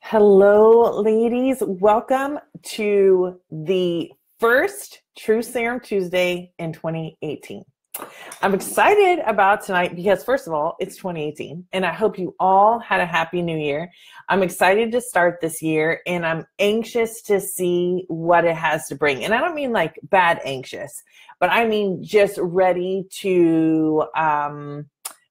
Hello, ladies. Welcome to the first Truth Serum Tuesday in 2018. I'm excited about tonight because, first of all, it's 2018, and I hope you all had a happy new year. I'm excited to start this year, and I'm anxious to see what it has to bring. And I don't mean like bad anxious, but I mean just ready to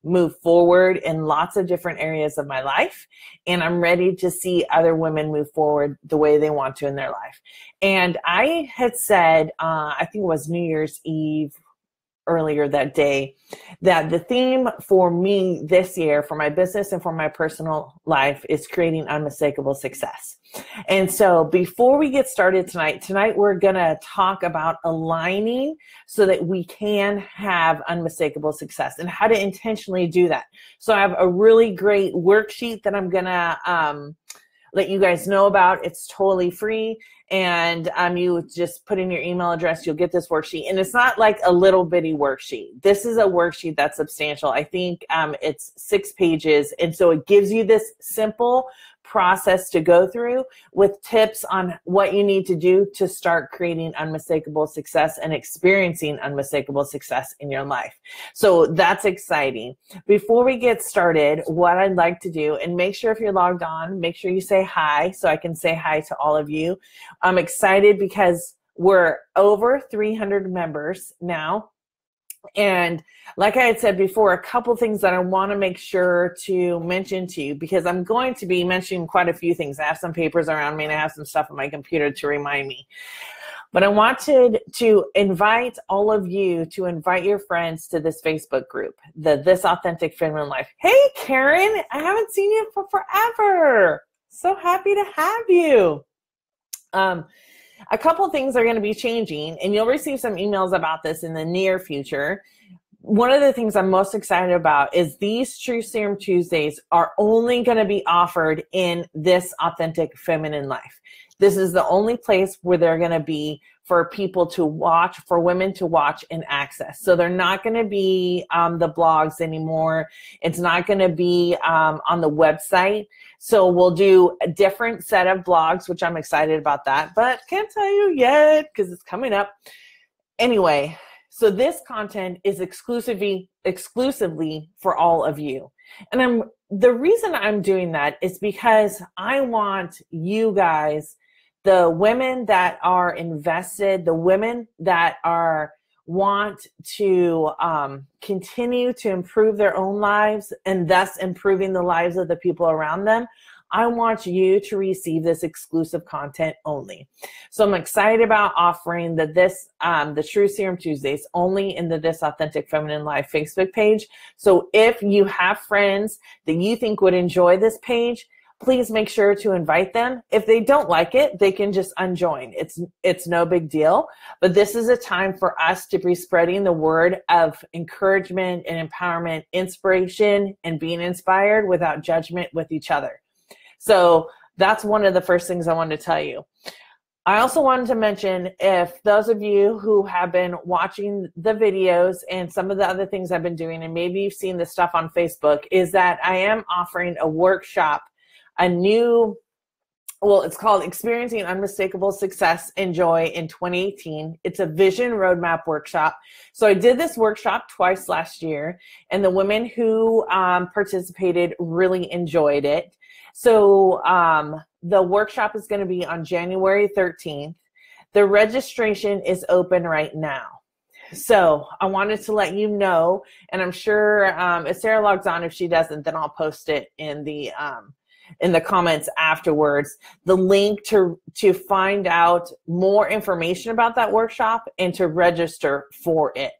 move forward in lots of different areas of my life. And I'm ready to see other women move forward the way they want to in their life. And I had said, I think it was New Year's Eve, earlier that day, that the theme for me this year, for my business and for my personal life, is creating unmistakable success. And so before we get started tonight we're going to talk about aligning so that we can have unmistakable success and how to intentionally do that. So I have a really great worksheet that I'm going to let you guys know about. It's totally free. And you just put in your email address, you'll get this worksheet. And it's not like a little bitty worksheet. This is a worksheet that's substantial. I think it's 6 pages. And so it gives you this simple process to go through with tips on what you need to do to start creating unmistakable success and experiencing unmistakable success in your life. So that's exciting. Before we get started, what I'd like to do, and make sure if you're logged on, make sure you say hi so I can say hi to all of you. I'm excited because we're over 300 members now. And like I had said before, a couple things that I want to make sure to mention to you, because I'm going to be mentioning quite a few things. I have some papers around me and I have some stuff on my computer to remind me. But I wanted to invite all of you to invite your friends to this Facebook group, the This Authentic Feminine Life. Hey, Karen, I haven't seen you for forever. So happy to have you. A couple things are going to be changing, and you'll receive some emails about this in the near future. One of the things I'm most excited about is these Truth Serum Tuesdays are only going to be offered in This Authentic Feminine Life. This is the only place where they're going to be for people to watch, for women to watch and access. So they're not going to be the blogs anymore. It's not going to be on the website. So we'll do a different set of blogs, which I'm excited about that, but can't tell you yet because it's coming up. Anyway, so this content is exclusively for all of you. And the reason I'm doing that is because I want you guys, the women that are invested, the women that want to continue to improve their own lives and thus improving the lives of the people around them, I want you to receive this exclusive content only. So I'm excited about offering the Truth Serum Tuesdays only in the This Authentic Feminine Life Facebook page. So if you have friends that you think would enjoy this page, please make sure to invite them. If they don't like it, they can just unjoin. It's no big deal. But this is a time for us to be spreading the word of encouragement and empowerment, inspiration, and being inspired without judgment with each other. So that's one of the first things I wanted to tell you. I also wanted to mention, if those of you who have been watching the videos and some of the other things I've been doing, and maybe you've seen this stuff on Facebook, is that I am offering a workshop, it's called Experiencing Unmistakable Success and Joy in 2018. It's a vision roadmap workshop. So I did this workshop twice last year, and the women who participated really enjoyed it. So the workshop is going to be on January 13th. The registration is open right now. So I wanted to let you know, and I'm sure if Sarah logs on, if she doesn't, then I'll post it in the comments afterwards, the link to find out more information about that workshop and to register for it.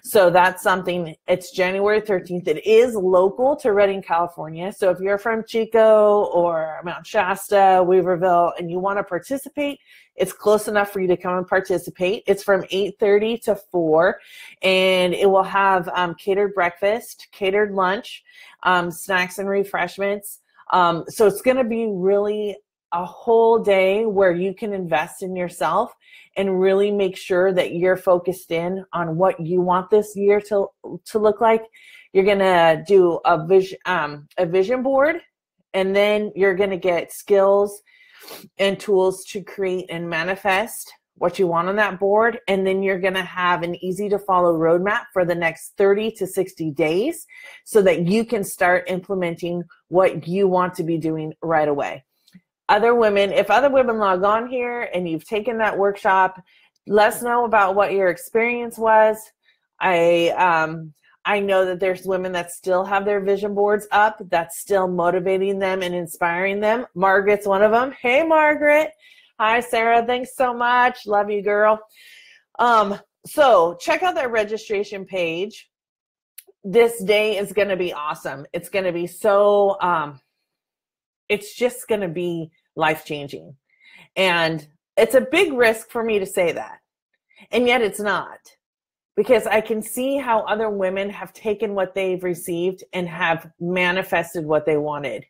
So that's something. It's January 13th. It is local to Redding, California. So if you're from Chico or Mount Shasta, Weaverville, and you want to participate, it's close enough for you to come and participate. It's from 8:30 to 4, and it will have catered breakfast, catered lunch, snacks and refreshments. So it's going to be really a whole day where you can invest in yourself and really make sure that you're focused in on what you want this year to look like. You're going to do a vision board And then you're going to get skills and tools to create and manifest what you want on that board. And then you're going to have an easy to follow roadmap for the next 30 to 60 days so that you can start implementing what you want to be doing right away. If other women log on here and you've taken that workshop, let us know about what your experience was. I know that there's women that still have their vision boards up, that's still motivating them and inspiring them. Margaret's one of them. Hey, Margaret. Hi, Sarah. Thanks so much. Love you, girl. So check out that registration page. This day is going to be awesome. It's going to be so, it's just going to be life-changing. And it's a big risk for me to say that. And yet it's not. Because I can see how other women have taken what they've received and have manifested what they wanted.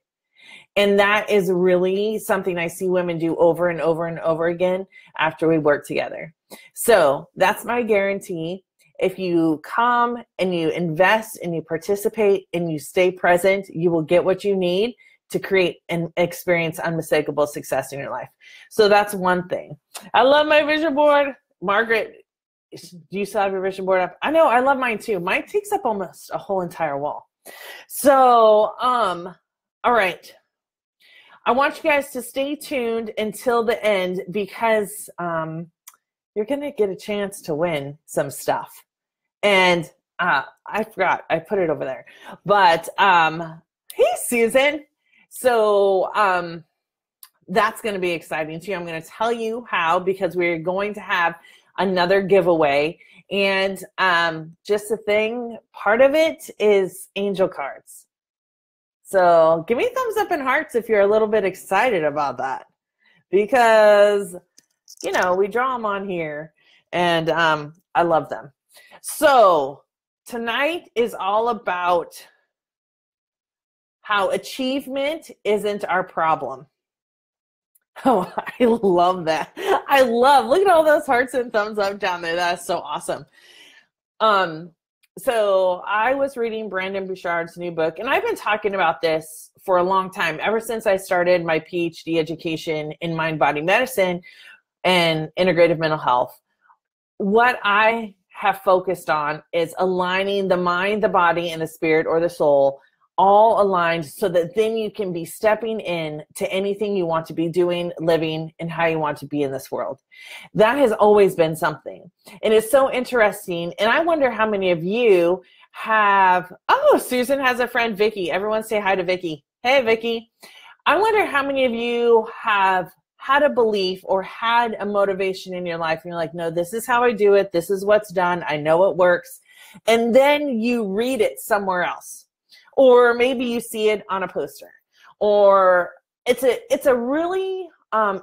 And that is really something I see women do over and over and over again after we work together. So that's my guarantee. If you come and you invest and you participate and you stay present, you will get what you need to create and experience unmistakable success in your life. So that's one thing. I love my vision board. Margaret, do you still have your vision board up? I know, I love mine too. Mine takes up almost a whole entire wall. So, all right. I want you guys to stay tuned until the end because you're going to get a chance to win some stuff. And I forgot, I put it over there. But hey, Susan. So that's going to be exciting too. I'm going to tell you how because we're going to have another giveaway. And just the thing, part of it is angel cards. So give me thumbs up and hearts if you're a little bit excited about that. Because, you know, we draw them on here and I love them. So tonight is all about how achievement isn't our problem. Oh, I love that. Look at all those hearts and thumbs up down there. That's so awesome. So I was reading Brendon Burchard's new book, and I've been talking about this for a long time, ever since I started my PhD education in mind-body medicine and integrative mental health. What I have focused on is aligning the mind, the body, and the spirit or the soul all aligned so that then you can be stepping in to anything you want to be doing, living, and how you want to be in this world. That has always been something. And it's so interesting. And I wonder how many of you have, oh, Susan has a friend, Vicky. Everyone say hi to Vicky. Hey, Vicky. I wonder how many of you have had a belief or had a motivation in your life and you're like, no, this is how I do it. This is what's done. I know it works. And then you read it somewhere else. Or maybe you see it on a poster, or it's a really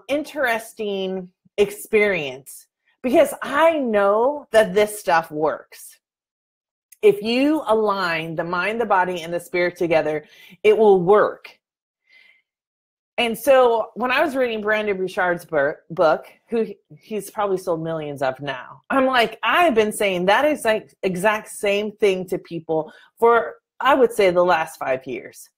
interesting experience because I know that this stuff works. If you align the mind, the body, and the spirit together, it will work. And so when I was reading Brendon Burchard's book, who he's probably sold millions of now, I'm like, I've been saying that exact same thing to people for, I would say, the last 5 years.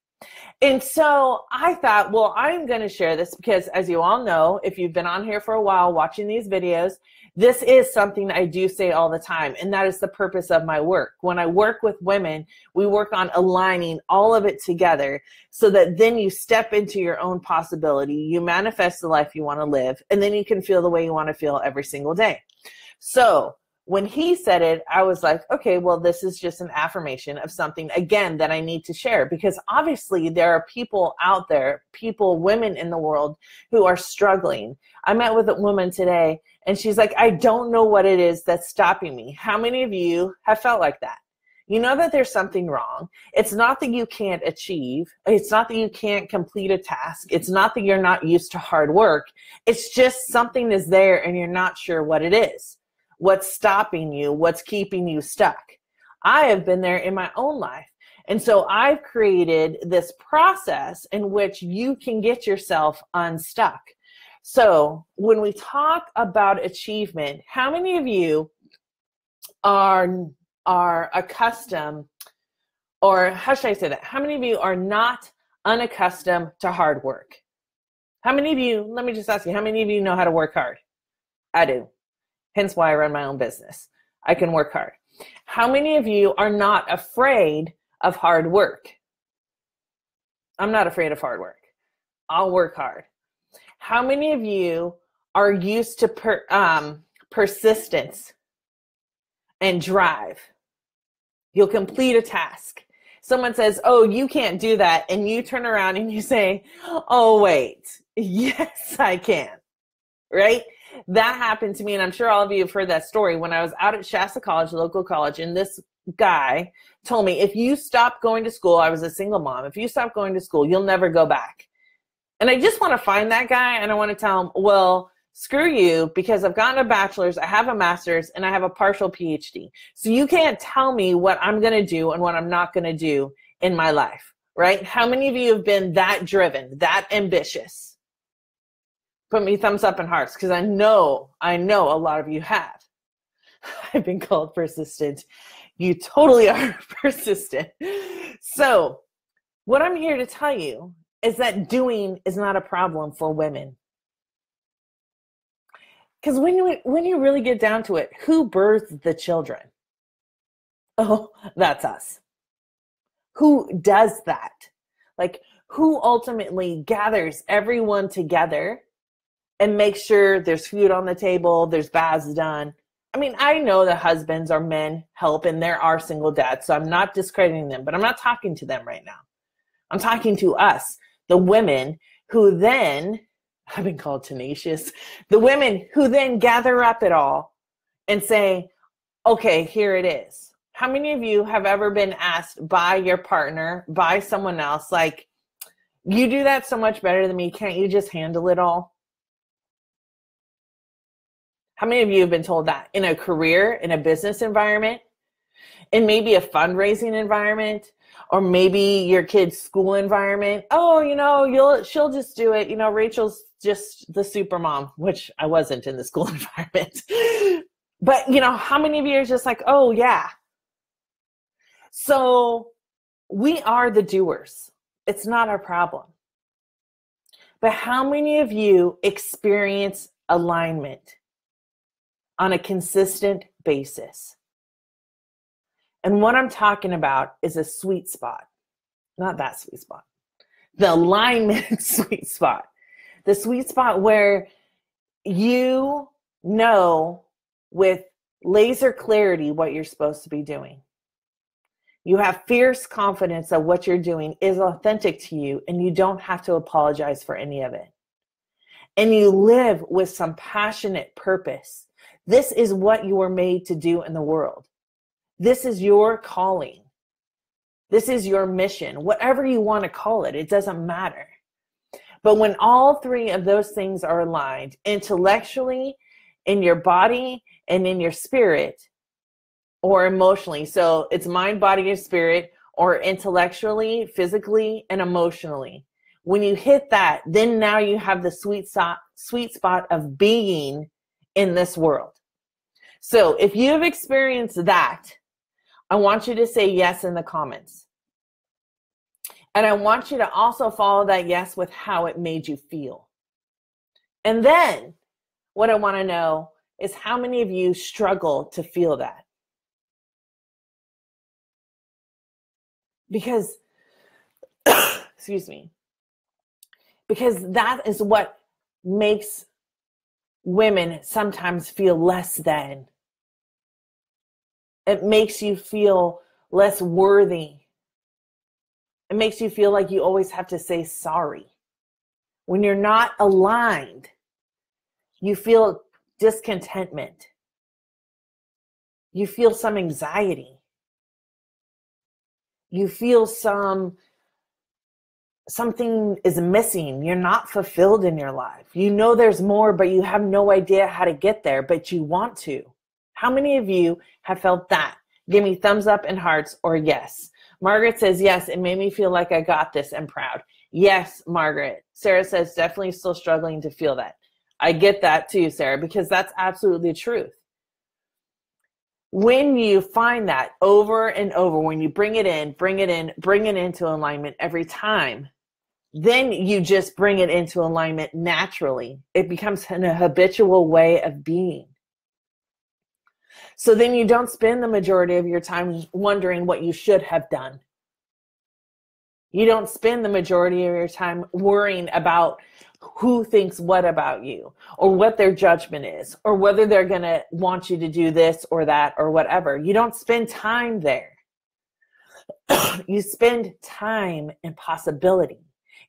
And so I thought, well, I'm going to share this because, as you all know, if you've been on here for a while watching these videos, this is something I do say all the time, and that is the purpose of my work. When I work with women, we work on aligning all of it together so that then you step into your own possibility, you manifest the life you want to live, and then you can feel the way you want to feel every single day. So when he said it, I was like, okay, well, this is just an affirmation of something, again, that I need to share because obviously there are people out there, women in the world who are struggling. I met with a woman today and she's like, I don't know what it is that's stopping me. How many of you have felt like that? You know that there's something wrong. It's not that you can't achieve. It's not that you can't complete a task. It's not that you're not used to hard work. It's just something is there and you're not sure what it is. What's stopping you? What's keeping you stuck? I have been there in my own life. And so I've created this process in which you can get yourself unstuck. So when we talk about achievement, how many of you are accustomed, or how should I say that? How many of you are not unaccustomed to hard work? How many of you, let me just ask you, how many of you know how to work hard? I do. Hence why I run my own business. I can work hard. How many of you are not afraid of hard work? I'm not afraid of hard work. I'll work hard. How many of you are used to persistence and drive? You'll complete a task. Someone says, oh, you can't do that. And you turn around and you say, oh, wait, yes, I can. Right? That happened to me. And I'm sure all of you have heard that story when I was out at Shasta College, local college, and this guy told me, if you stop going to school, I was a single mom. If you stop going to school, you'll never go back. And I just want to find that guy and I want to tell him, well, screw you, because I've gotten a bachelor's, I have a master's, and I have a partial PhD. So you can't tell me what I'm going to do and what I'm not going to do in my life, right? How many of you have been that driven, that ambitious? Put me thumbs up and hearts, because I know a lot of you have. I've been called persistent. You totally are persistent. So what I'm here to tell you is that doing is not a problem for women. Because when you really get down to it, who birthed the children? Oh, that's us. Who does that? Like, who ultimately gathers everyone together and makes sure there's food on the table, there's baths done? I mean, I know the husbands or men help, and there are single dads, so I'm not discrediting them, but I'm not talking to them right now. I'm talking to us, the women who then, I've been called tenacious, the women who then gather up it all and say, okay, here it is. How many of you have ever been asked by your partner, by someone else, like, you do that so much better than me, can't you just handle it all? How many of you have been told that in a career, in a business environment, in maybe a fundraising environment, or maybe your kid's school environment? Oh, she'll just do it. Rachel's just the super mom, which I wasn't in the school environment. But, how many of you are just like, oh, yeah. So we are the doers. It's not our problem. But how many of you experience alignment on a consistent basis? And what I'm talking about is a sweet spot, not that sweet spot, the alignment sweet spot, the sweet spot where you know with laser clarity what you're supposed to be doing. You have fierce confidence that what you're doing is authentic to you, and you don't have to apologize for any of it. And you live with some passionate purpose. This is what you were made to do in the world. This is your calling. This is your mission, whatever you want to call it. It doesn't matter. But when all three of those things are aligned intellectually, in your body, and in your spirit, or emotionally, so it's mind, body, and spirit, or intellectually, physically, and emotionally. When you hit that, then now you have the sweet spot of being in this world. So if you have experienced that, I want you to say yes in the comments. And I want you to also follow that yes with how it made you feel. And then what I want to know is how many of you struggle to feel that? Because, excuse me, because that is what makes women sometimes feel less than. It makes you feel less worthy. It makes you feel like you always have to say sorry. When you're not aligned, you feel discontentment. You feel some anxiety. You feel something is missing. You're not fulfilled in your life. You know there's more, but you have no idea how to get there, but you want to. How many of you have felt that? Give me thumbs up and hearts or yes. Margaret says, yes, it made me feel like I got this and proud. Yes, Margaret. Sarah says, definitely still struggling to feel that. I get that too, Sarah, because that's absolutely the truth. When you find that over and over, when you bring it into alignment every time, then you just bring it into alignment naturally. It becomes a habitual way of being. So then you don't spend the majority of your time wondering what you should have done. You don't spend the majority of your time worrying about who thinks what about you, or what their judgment is, or whether they're going to want you to do this or that or whatever. You don't spend time there. You spend time in possibility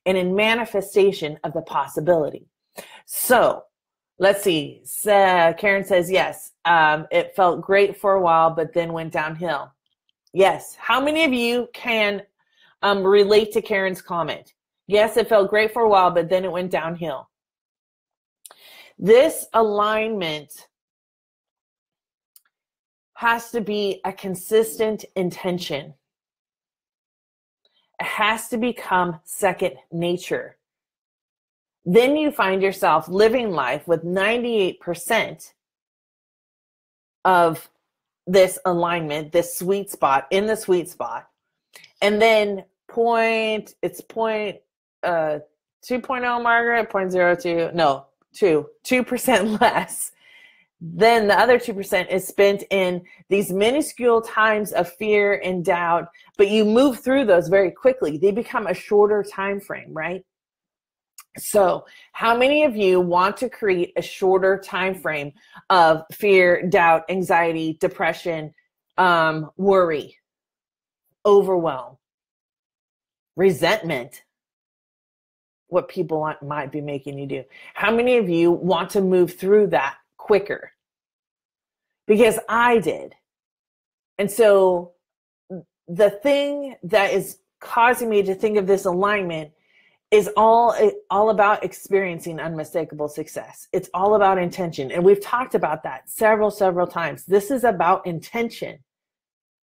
and in manifestation of the possibility. So let's see. Karen says, yes, it felt great for a while, but then went downhill. Yes. How many of you can relate to Karen's comment? Yes, it felt great for a while, but then it went downhill. This alignment has to be a consistent intention. It has to become second nature. Then you find yourself living life with 98% of this alignment, this sweet spot, in the sweet spot. And then 2.0, Margaret, 0.02, no, 2% less. Then the other 2% is spent in these minuscule times of fear and doubt, but you move through those very quickly. They become a shorter time frame, right? So how many of you want to create a shorter time frame of fear, doubt, anxiety, depression, worry, overwhelm, resentment, what people might be making you do? How many of you want to move through that quicker? Because I did. And so the thing that is causing me to think of this alignment is all about experiencing unmistakable success. It's all about intention. And we've talked about that several times. This is about intention.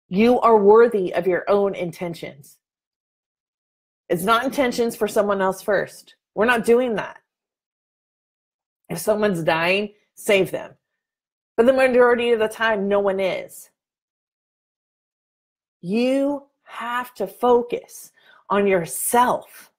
You are worthy of your own intentions. It's not intentions for someone else first. We're not doing that. If someone's dying, save them. But the majority of the time, no one is. You have to focus on yourself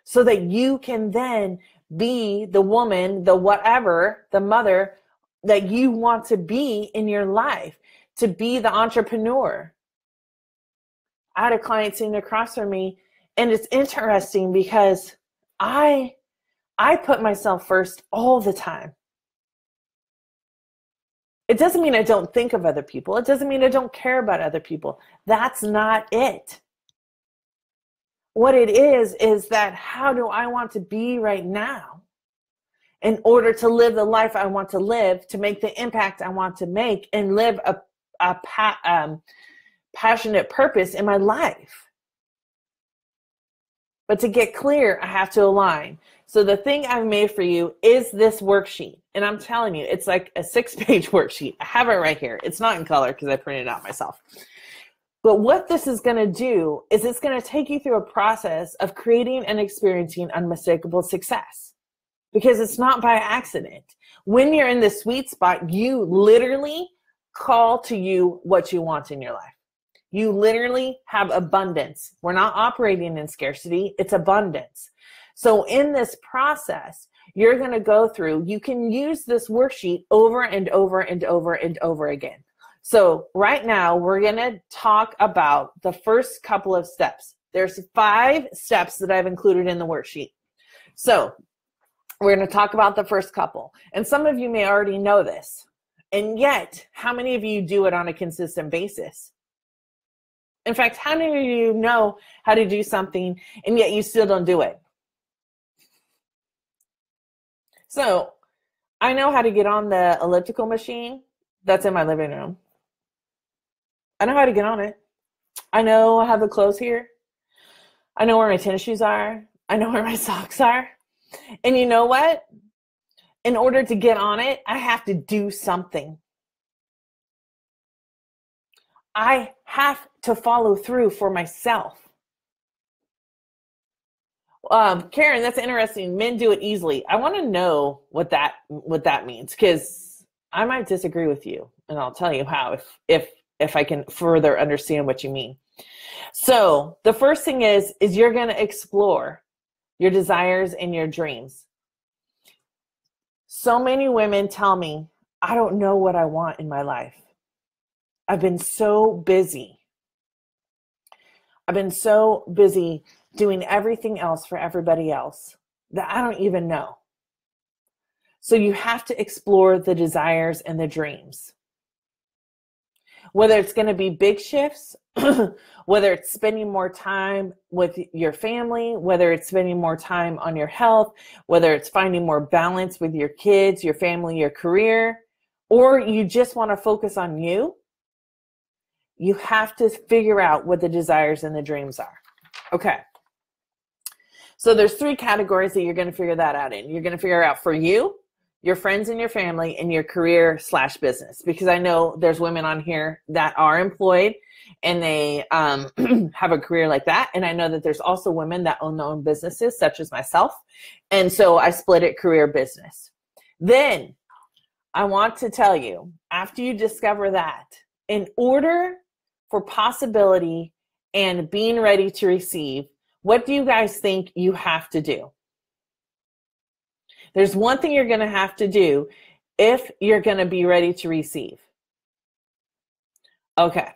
so that you can then be the woman, the whatever, the mother that you want to be in your life, to be the entrepreneur. I had a client sitting across from me, and it's interesting because I put myself first all the time. It doesn't mean I don't think of other people. It doesn't mean I don't care about other people. That's not it. What it is that how do I want to be right now in order to live the life I want to live, to make the impact I want to make, and live a passionate purpose in my life. But to get clear, I have to align. So the thing I've made for you is this worksheet. And I'm telling you, it's like a 6-page worksheet. I have it right here. It's not in color because I printed it out myself. But what this is going to do is it's going to take you through a process of creating and experiencing unmistakable success. Because it's not by accident. When you're in the sweet spot, you literally call to you what you want in your life. You literally have abundance. We're not operating in scarcity. It's abundance. So in this process, you're going to go through, you can use this worksheet over and over and over and over again. So right now, we're going to talk about the first couple of steps. There's 5 steps that I've included in the worksheet. So we're going to talk about the first couple. And some of you may already know this. And yet, how many of you do it on a consistent basis? In fact, how many of you know how to do something and yet you still don't do it? So I know how to get on the elliptical machine that's in my living room. I know how to get on it. I know how the clothes here. I know where my tennis shoes are. I know where my socks are. And you know what? In order to get on it, I have to do something. I have to follow through for myself. Karen, that's interesting. Men do it easily. I want to know what that means, because I might disagree with you, and I'll tell you how if if I can further understand what you mean. So the first thing is you're going to explore your desires and your dreams. So many women tell me, I don't know what I want in my life. I've been so busy. I've been so busy doing everything else for everybody else that I don't even know. So you have to explore the desires and the dreams. Whether it's going to be big shifts, whether it's spending more time with your family, whether it's spending more time on your health, whether it's finding more balance with your kids, your family, your career, or you just want to focus on you, you have to figure out what the desires and the dreams are. Okay. So there's 3 categories that you're going to figure that out in. You're going to figure out for you, your friends and your family, and your career/business. Because I know there's women on here that are employed and they have a career like that. And I know that there's also women that own their own businesses, such as myself. And so I split it career business. Then I want to tell you, after you discover that, in order for possibility and being ready to receive, what do you guys think you have to do? There's one thing you're going to have to do if you're going to be ready to receive. Okay.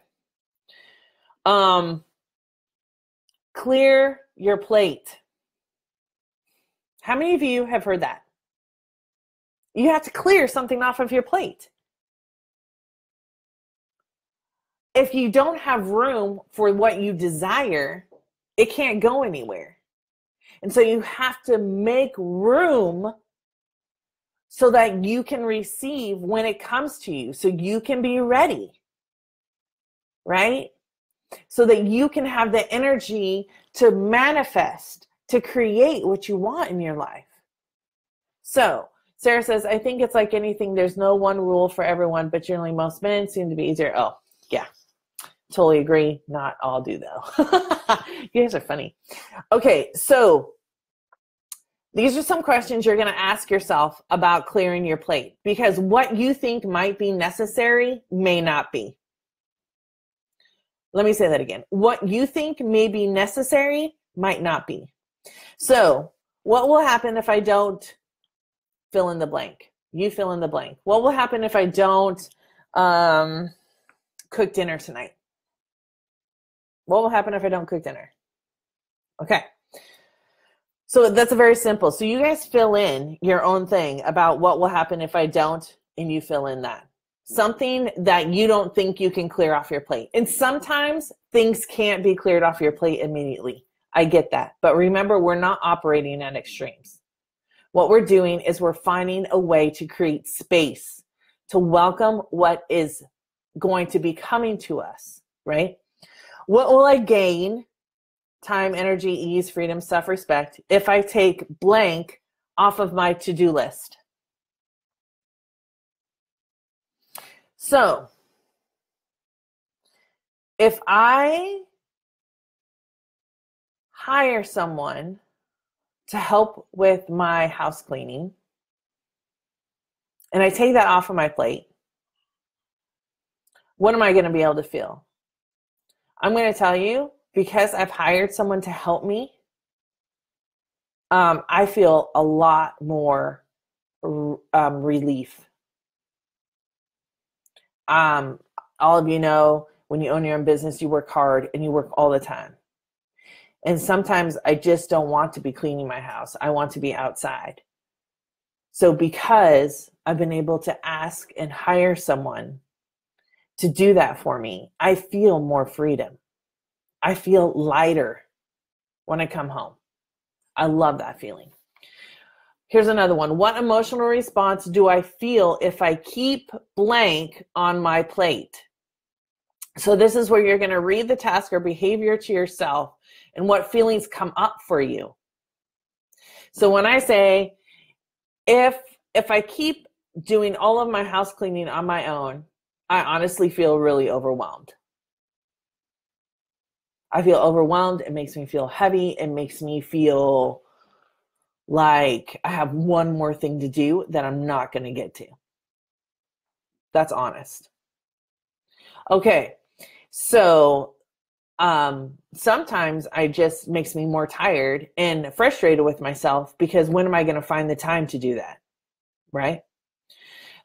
Clear your plate. How many of you have heard that? You have to clear something off of your plate. If you don't have room for what you desire, it can't go anywhere. And so you have to make room so that you can receive when it comes to you, so you can be ready, right? So that you can have the energy to manifest, to create what you want in your life. So Sarah says, I think it's like anything. There's no one rule for everyone, but generally most men seem to be easier. Oh, yeah. Totally agree. Not all do, though. You guys are funny. Okay, so these are some questions you're going to ask yourself about clearing your plate, because what you think might be necessary may not be. Let me say that again. What you think may be necessary might not be. So what will happen if I don't fill in the blank? You fill in the blank. What will happen if I don't cook dinner tonight? What will happen if I don't cook dinner? Okay. So that's a very simple. So you guys fill in your own thing about what will happen if I don't, and you fill in that. Something that you don't think you can clear off your plate. And sometimes things can't be cleared off your plate immediately. I get that. But remember, we're not operating at extremes. What we're doing is we're finding a way to create space to welcome what is going to be coming to us, right? What will I gain? Time, energy, ease, freedom, self-respect if I take blank off of my to-do list. So if I hire someone to help with my house cleaning and I take that off of my plate, what am I going to be able to feel? I'm going to tell you, because I've hired someone to help me, I feel a lot more relief. All of you know, when you own your own business, you work hard and you work all the time. And sometimes I just don't want to be cleaning my house. I want to be outside. So because I've been able to ask and hire someone to do that for me, I feel more freedom. I feel lighter when I come home. I love that feeling. Here's another one. What emotional response do I feel if I keep blank on my plate? So this is where you're going to read the task or behavior to yourself and what feelings come up for you. So when I say, if I keep doing all of my house cleaning on my own, I honestly feel really overwhelmed. I feel overwhelmed. It makes me feel heavy. It makes me feel like I have one more thing to do that I'm not going to get to. That's honest. Okay. So sometimes I just makes me more tired and frustrated with myself because when am I going to find the time to do that? Right?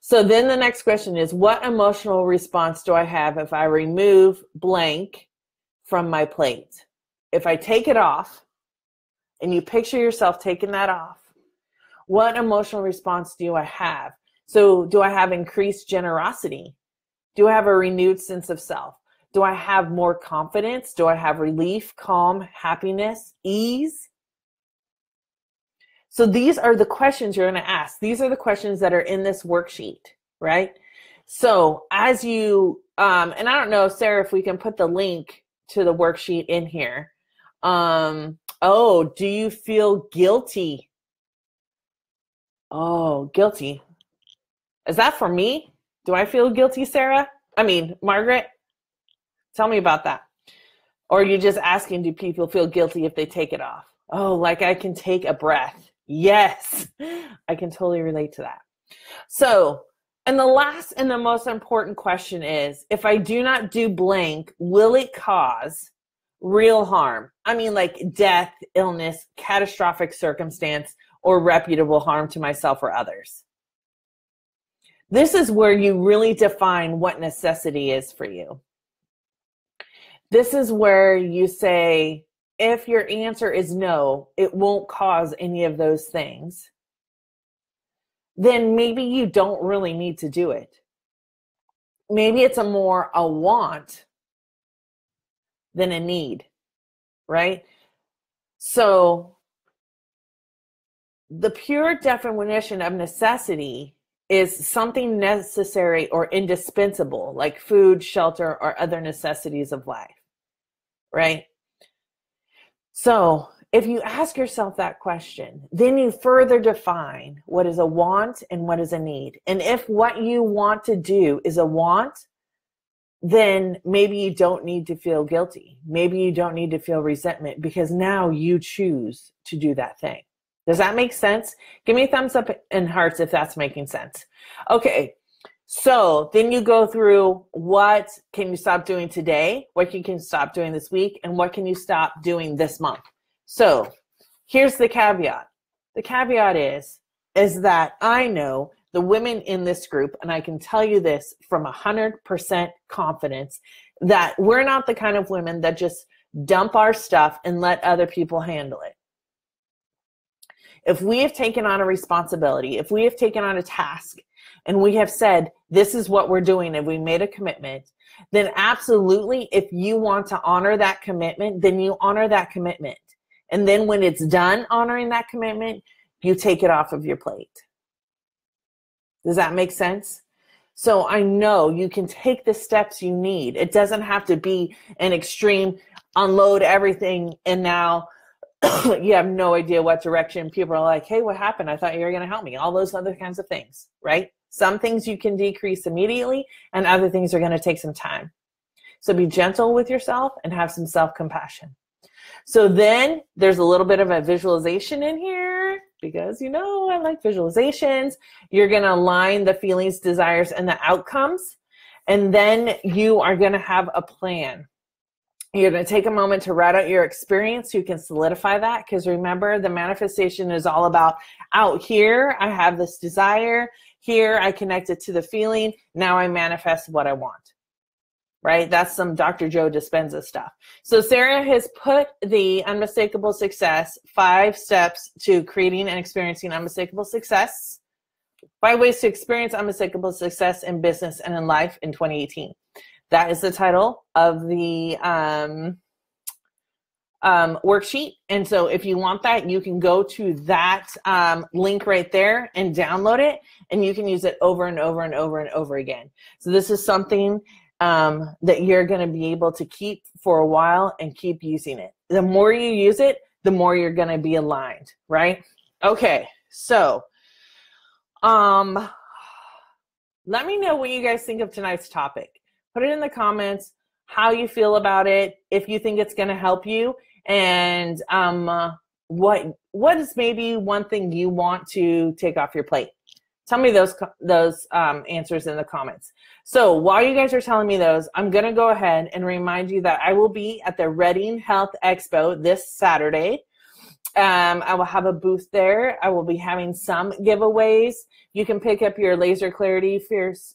So then the next question is, what emotional response do I have if I remove blank from my plate? If I take it off and you picture yourself taking that off, what emotional response do I have? So do I have increased generosity? Do I have a renewed sense of self? Do I have more confidence? Do I have relief, calm, happiness, ease? So these are the questions you're going to ask. These are the questions that are in this worksheet, right? So as you, and I don't know, Sarah, if we can put the link to the worksheet in here. Oh, do you feel guilty? Oh, guilty. Is that for me? Do I feel guilty, Sarah? I mean, Margaret? Tell me about that. Or are you just asking, do people feel guilty if they take it off? Oh, like I can take a breath. Yes, I can totally relate to that. So, and the last and the most important question is, if I do not do blank, will it cause real harm? I mean, like death, illness, catastrophic circumstance, or reputable harm to myself or others. This is where you really define what necessity is for you. This is where you say, if your answer is no, it won't cause any of those things, then maybe you don't really need to do it. Maybe it's more a want than a need, right? So the pure definition of necessity is something necessary or indispensable, like food, shelter, or other necessities of life, right? So if you ask yourself that question, then you further define what is a want and what is a need. And if what you want to do is a want, then maybe you don't need to feel guilty. Maybe you don't need to feel resentment because now you choose to do that thing. Does that make sense? Give me a thumbs up and hearts if that's making sense. Okay, so then you go through what can you stop doing today, what you can stop doing this week, and what can you stop doing this month. So here's the caveat. The caveat is that I know the women in this group, and I can tell you this from 100% confidence, that we're not the kind of women that just dump our stuff and let other people handle it. If we have taken on a responsibility, if we have taken on a task, and we have said, this is what we're doing, and we made a commitment, then absolutely, if you want to honor that commitment, then you honor that commitment. And then when it's done honoring that commitment, you take it off of your plate. Does that make sense? So I know you can take the steps you need. It doesn't have to be an extreme unload everything and now you have no idea what direction. People are like, hey, what happened? I thought you were going to help me. All those other kinds of things, right? Some things you can decrease immediately and other things are going to take some time. So be gentle with yourself and have some self-compassion. So then there's a little bit of a visualization in here because, you know, I like visualizations. You're going to align the feelings, desires, and the outcomes. And then you are going to have a plan. You're going to take a moment to write out your experience so you can solidify that, because remember, the manifestation is all about out here, I have this desire. Here, I connect it to the feeling. Now I manifest what I want, right? That's some Dr. Joe Dispenza stuff. So Sarah has put the Unmistakable Success, 5 steps to creating and experiencing unmistakable success, 5 ways to experience unmistakable success in business and in life in 2018. That is the title of the worksheet. And so if you want that, you can go to that link right there and download it, and you can use it over and over and over and over again. So this is something that you're going to be able to keep for a while and keep using it. The more you use it, the more you're going to be aligned, right? Okay, so let me know what you guys think of tonight's topic. Put it in the comments, how you feel about it, if you think it's going to help you, and what is maybe one thing you want to take off your plate. Tell me those answers in the comments. So while you guys are telling me those, I'm going to go ahead and remind you that I will be at the Reading Health Expo this Saturday. I will have a booth there. I will be having some giveaways. You can pick up your Laser Clarity, Fierce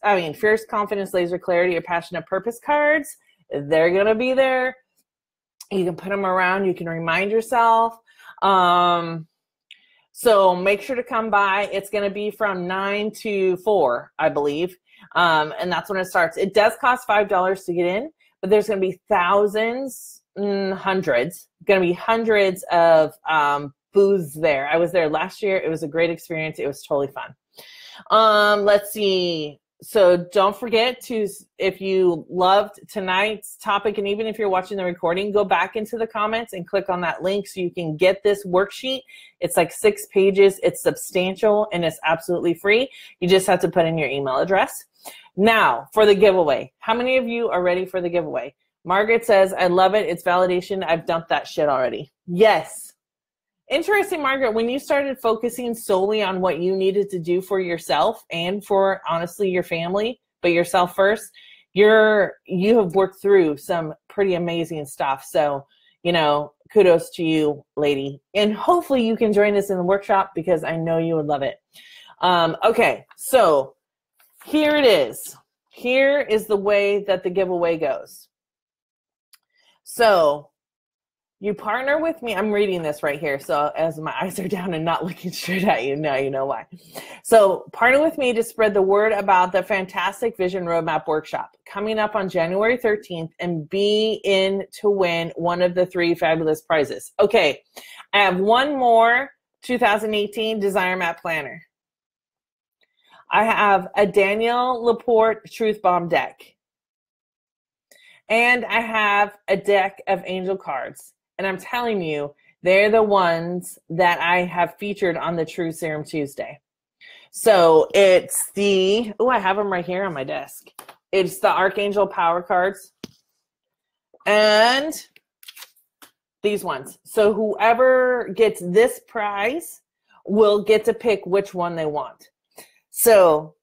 Confidence, Laser Clarity, or Passionate Purpose cards. They're going to be there. You can put them around. You can remind yourself. So make sure to come by. It's going to be from 9 to 4, I believe. And that's when it starts. It does cost $5 to get in, but there's going to be hundreds of booths there. I was there last year. It was a great experience. It was totally fun. Let's see. So don't forget to, if you loved tonight's topic, and even if you're watching the recording, go back into the comments and click on that link so you can get this worksheet. It's like 6 pages. It's substantial and it's absolutely free. You just have to put in your email address. Now for the giveaway. How many of you are ready for the giveaway? Margaret says, I love it. It's validation. I've dumped that shit already. Yes. Interesting, Margaret, when you started focusing solely on what you needed to do for yourself and for, honestly, your family, but yourself first, you have worked through some pretty amazing stuff. So, kudos to you, lady. And hopefully you can join us in the workshop because I know you would love it. Okay, so here it is. Here is the way that the giveaway goes. So you partner with me. I'm reading this right here. So as my eyes are down and not looking straight at you, now you know why. So partner with me to spread the word about the fantastic Vision Roadmap Workshop coming up on January 13th and be in to win one of the 3 fabulous prizes. Okay, I have one more 2018 Desire Map Planner. I have a Danielle Laporte Truth Bomb deck. And I have a deck of angel cards. And I'm telling you, they're the ones that I have featured on the Truth Serum Tuesday. So it's the, I have them right here on my desk. It's the Archangel Power cards and these ones. So whoever gets this prize will get to pick which one they want. So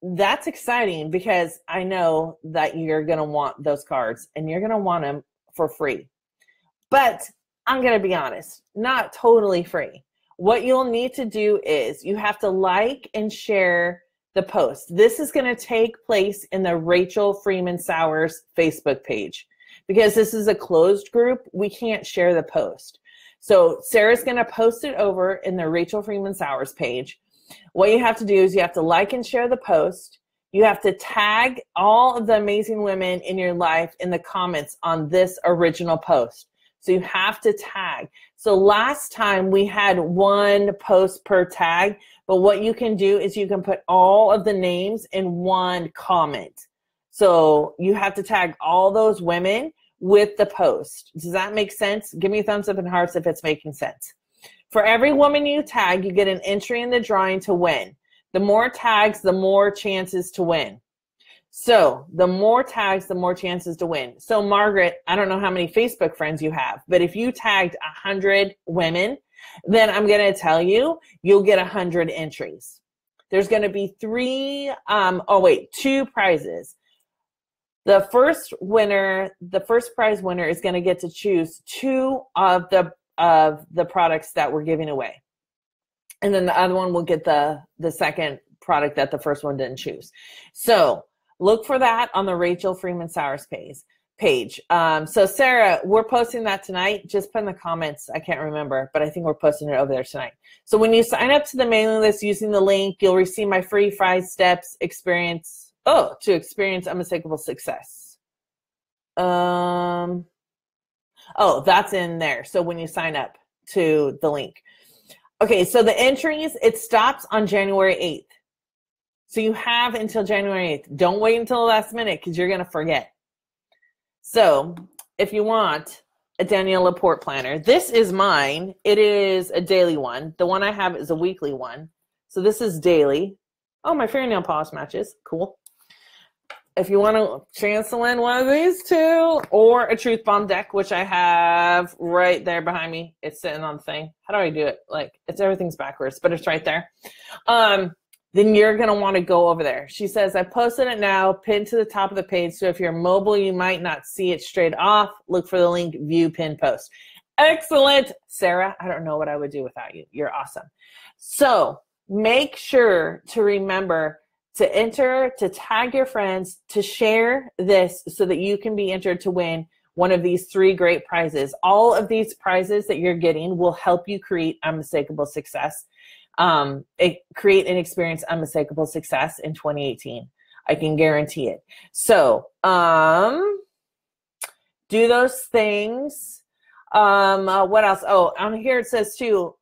that's exciting because I know that you're going to want those cards and you're going to want them for free. But I'm going to be honest, not totally free. What you'll need to do is you have to like and share the post. This is going to take place in the Rachel Freeman Sowers Facebook page. Because this is a closed group, we can't share the post. So Sarah's going to post it over in the Rachel Freeman Sowers page. What you have to do is you have to like and share the post. You have to tag all of the amazing women in your life in the comments on this original post. So you have to tag. So last time we had 1 post per tag, but what you can do is you can put all of the names in 1 comment. So you have to tag all those women with the post. Does that make sense? Give me a thumbs up and hearts if it's making sense. For every woman you tag, you get an entry in the drawing to win. The more tags, the more chances to win. So the more tags, the more chances to win. So Margaret, I don't know how many Facebook friends you have, but if you tagged 100 women, then I'm going to tell you, you'll get 100 entries. There's going to be 2 prizes. The first prize winner is going to get to choose 2 of the products that we're giving away. And then the other one will get the second product that the first one didn't choose. So look for that on the Rachel Freeman Sowers page. So Sarah, we're posting that tonight. Just put in the comments. I can't remember, but I think we're posting it over there tonight. So when you sign up to the mailing list using the link, you'll receive my free 5 steps to experience unmistakable success. Oh, that's in there. So when you sign up to the link. Okay, so the entries, it stops on January 8th. So you have until January 8th. Don't wait until the last minute because you're going to forget. So if you want a Danielle Laporte planner, this is mine. It is a daily one. The one I have is a weekly one. So this is daily. Oh, my fingernail polish matches. Cool. If you want to chancel in one of these 2 or a Truth Bomb deck, which I have right there behind me. It's sitting on the thing. How do I do it? Like, everything's backwards, but it's right there. then you're going to want to go over there. She says, I posted it now, pinned to the top of the page. So if you're mobile, you might not see it straight off. Look for the link, view pin post. Excellent. Sarah, I don't know what I would do without you. You're awesome. So make sure to remember to enter, to tag your friends, to share this so that you can be entered to win one of these 3 great prizes. All of these prizes that you're getting will help you create unmistakable success. Create and experience unmistakable success in 2018. I can guarantee it. So do those things. What else? Oh, on here it says too,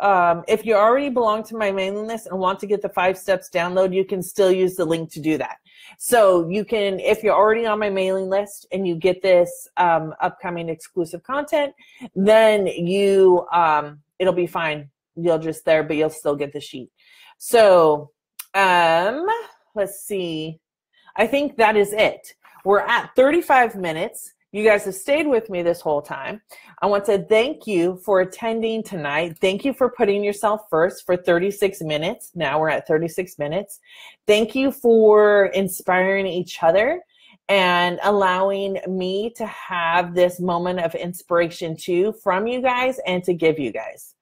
if you already belong to my mailing list and want to get the 5 steps download, you can still use the link to do that. So you can, if you're already on my mailing list and you get this upcoming exclusive content, then you, it'll be fine. You'll just there, but you'll still get the sheet. So let's see. I think that is it. We're at 35 minutes. You guys have stayed with me this whole time. I want to thank you for attending tonight. Thank you for putting yourself first for 36 minutes. Now we're at 36 minutes. Thank you for inspiring each other and allowing me to have this moment of inspiration too from you guys and to give you guys.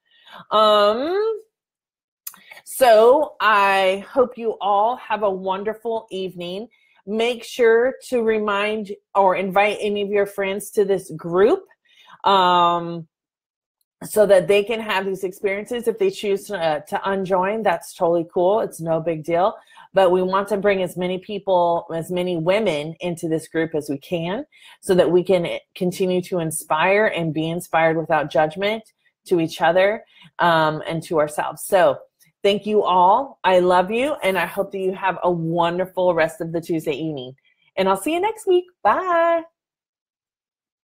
So I hope you all have a wonderful evening. Make sure to remind or invite any of your friends to this group so that they can have these experiences. If they choose to unjoin, that's totally cool. It's no big deal. But we want to bring as many people, as many women into this group as we can so that we can continue to inspire and be inspired without judgment to each other and to ourselves. So thank you all. I love you, and I hope that you have a wonderful rest of the Tuesday evening. And I'll see you next week. Bye.